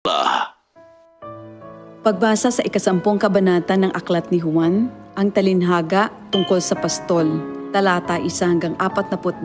Kabanata. Pagbasa sa 10 kabanata ng Aklat ni Juan, ang talinhaga tungkol sa pastol, talata 1 hanggang 42.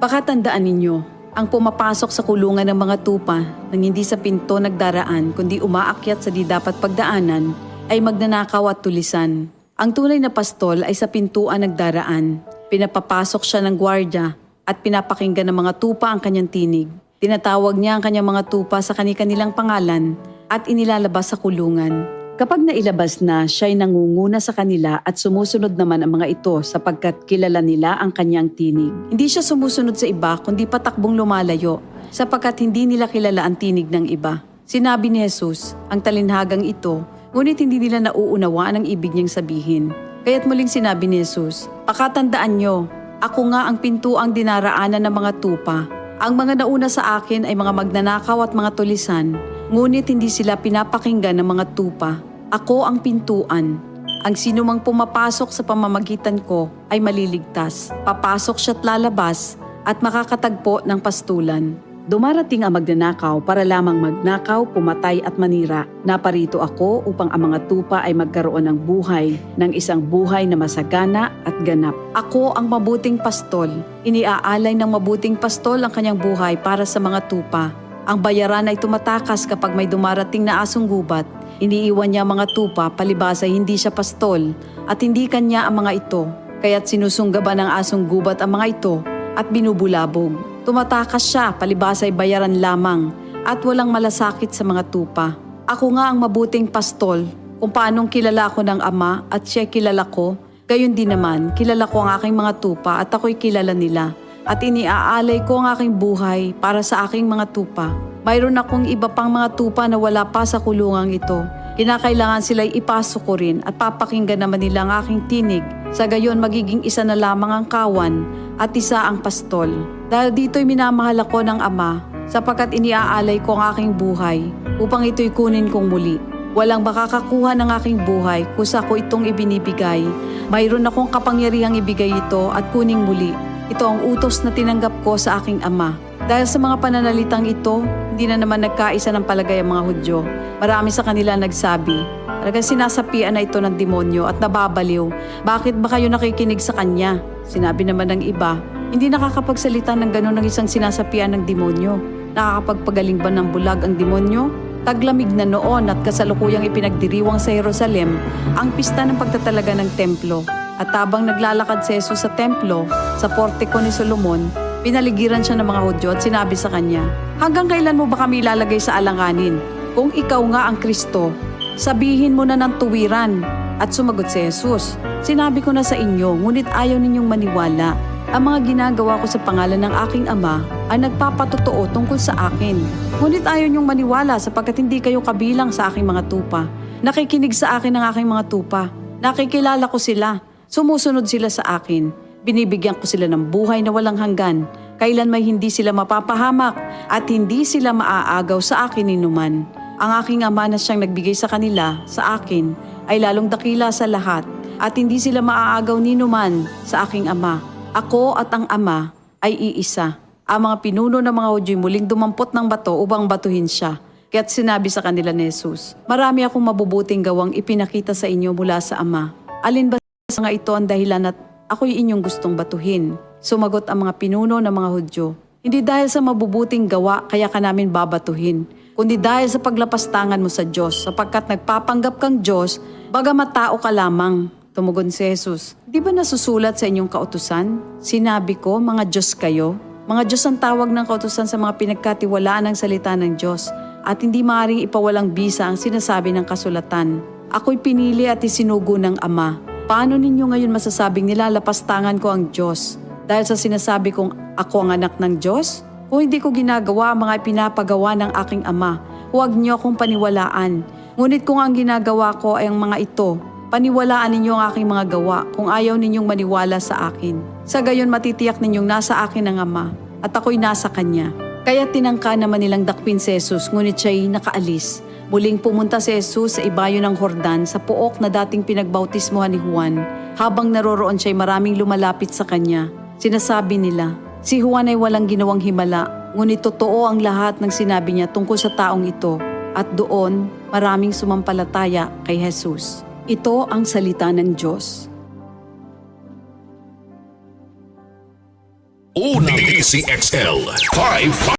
Pakatandaan ninyo, ang pumapasok sa kulungan ng mga tupa nang hindi sa pinto nagdaraan kundi umaakyat sa di dapat pagdaanan ay magnanakaw at tulisan. Ang tunay na pastol ay sa pintuan nagdaraan. Pinapapasok siya ng gwardya at pinapakinggan ng mga tupa ang kanyang tinig. Tinatawag niya ang kanyang mga tupa sa kani-kanilang pangalan at inilalabas sa kulungan. Kapag nailabas na, siya'y nangunguna sa kanila at sumusunod naman ang mga ito sapagkat kilala nila ang kanyang tinig. Hindi siya sumusunod sa iba kundi patakbong lumalayo sapagkat hindi nila kilala ang tinig ng iba. Sinabi ni Jesus, ang talinhagang ito, ngunit hindi nila nauunawaan ang ibig niyang sabihin. Kaya't muling sinabi ni Jesus, pakatandaan niyo, ako nga ang pintuang dinaraanan ng mga tupa. Ang mga nauna sa akin ay mga magnanakaw at mga tulisan, ngunit hindi sila pinapakinggan ng mga tupa. Ako ang pintuan. Ang sinumang pumapasok sa pamamagitan ko ay maliligtas. Papasok siya't lalabas at makakatagpo ng pastulan. Dumarating ang magnanakaw para lamang magnakaw, pumatay at manira. Naparito ako upang ang mga tupa ay magkaroon ng buhay, ng isang buhay na masagana at ganap. Ako ang mabuting pastol. Iniaalay ng mabuting pastol ang kanyang buhay para sa mga tupa. Ang bayaran ay tumatakas kapag may dumarating na asong gubat. Iniiwan niya ang mga tupa palibhas ay hindi siya pastol at hindi kanya ang mga ito. Kaya't sinusunggaban ng asong gubat ang mga ito at binubulabog. Tumatakas siya palibhas ay bayaran lamang at walang malasakit sa mga tupa. Ako nga ang mabuting pastol. Kung paanong kilala ko ng Ama at siya kilala ko, gayon din naman kilala ko ang aking mga tupa at ako'y kilala nila. At iniaalay ko ang aking buhay para sa aking mga tupa. Mayroon akong iba pang mga tupa na wala pa sa kulungang ito. Kinakailangan sila'y ipasok ko rin at papakinggan naman nila ang aking tinig. Sa gayon magiging isa na lamang ang kawan at isa ang pastol. Dahil dito'y minamahal ako ng Ama sapagkat iniaalay ko ang aking buhay upang ito'y kunin kong muli. Walang makakakuha ng aking buhay kusa ko itong ibinibigay. Mayroon akong kapangyarihang ibigay ito at kuning muli. Ito ang utos na tinanggap ko sa aking Ama. Dahil sa mga pananalitang ito, hindi na naman nagkaisa ng palagay ang mga Hudyo. Marami sa kanila nagsabi, talagang sinasapian na ito ng demonyo at nababaliw. Bakit ba kayo nakikinig sa kanya? Sinabi naman ng iba, hindi nakakapagsalita ng gano'n ng isang sinasapian ng demonyo. Nakakapagpagaling ba ng bulag ang demonyo? Taglamig na noon at kasalukuyang ipinagdiriwang sa Jerusalem ang pista ng pagtatalaga ng templo. At habang naglalakad si Jesus sa templo, sa portiko ni Solomon, pinaligiran siya ng mga Hudyo at sinabi sa kanya, hanggang kailan mo ba kami ilalagay sa alanganin? Kung ikaw nga ang Kristo, sabihin mo na ng tuwiran. At sumagot si Jesus, sinabi ko na sa inyo, ngunit ayaw ninyong maniwala. Ang mga ginagawa ko sa pangalan ng aking Ama ay nagpapatotoo tungkol sa akin. Ngunit ayaw ninyong maniwala sapagkat hindi kayo kabilang sa aking mga tupa. Nakikinig sa akin ang aking mga tupa. Nakikilala ko sila. Sumusunod sila sa akin. Binibigyan ko sila ng buhay na walang hanggan. Kailan may hindi sila mapapahamak at hindi sila maaagaw sa akin ninuman. Ang aking Ama na siyang nagbigay sa kanila, sa akin, ay lalong dakila sa lahat at hindi sila maaagaw ninuman sa aking Ama. Ako at ang Ama ay iisa. Ang mga pinuno ng mga Hudyo muling dumampot ng bato upang batuhin siya. Kaya't sinabi sa kanila ni Jesus, marami akong mabubuting gawang ipinakita sa inyo mula sa Ama. Alin ba sa mga ito ang dahilan at ako'y inyong gustong batuhin? Sumagot ang mga pinuno ng mga Hudyo, hindi dahil sa mabubuting gawa kaya ka namin babatuhin, kundi dahil sa paglapastangan mo sa Diyos, sapagkat nagpapanggap kang Diyos, bagamat tao ka lamang. Tumugon si Jesus, di ba nasusulat sa inyong kautusan? Sinabi ko, mga Diyos kayo. Mga Diyos ang tawag ng kautusan sa mga pinagkatiwalaan ng salita ng Diyos, at hindi maaaring ipawalang bisa ang sinasabi ng kasulatan. Ako'y pinili at isinugo ng Ama. Paano ninyo ngayon masasabing nilalapastangan ko ang Diyos? Dahil sa sinasabi kong ako ang anak ng Diyos? Kung hindi ko ginagawa ang mga pinapagawa ng aking Ama, huwag niyo akong paniwalaan. Ngunit kung ang ginagawa ko ay ang mga ito, paniwalaan ninyo ang aking mga gawa kung ayaw ninyong maniwala sa akin. Sa gayon matitiyak ninyong nasa akin ang Ama at ako'y nasa Kanya. Kaya tinangka naman nilang dakpin si Jesus ngunit siya'y nakaalis. Muling pumunta si Jesus sa ibayo ng Jordan sa puok na dating pinagbautismohan ni Juan. Habang naroroon siya'y maraming lumalapit sa kanya. Sinasabi nila, si Juan ay walang ginawang himala, ngunit totoo ang lahat ng sinabi niya tungkol sa taong ito. at doon maraming sumampalataya kay Jesus. Ito ang salita ng Diyos. Unang DCXL 5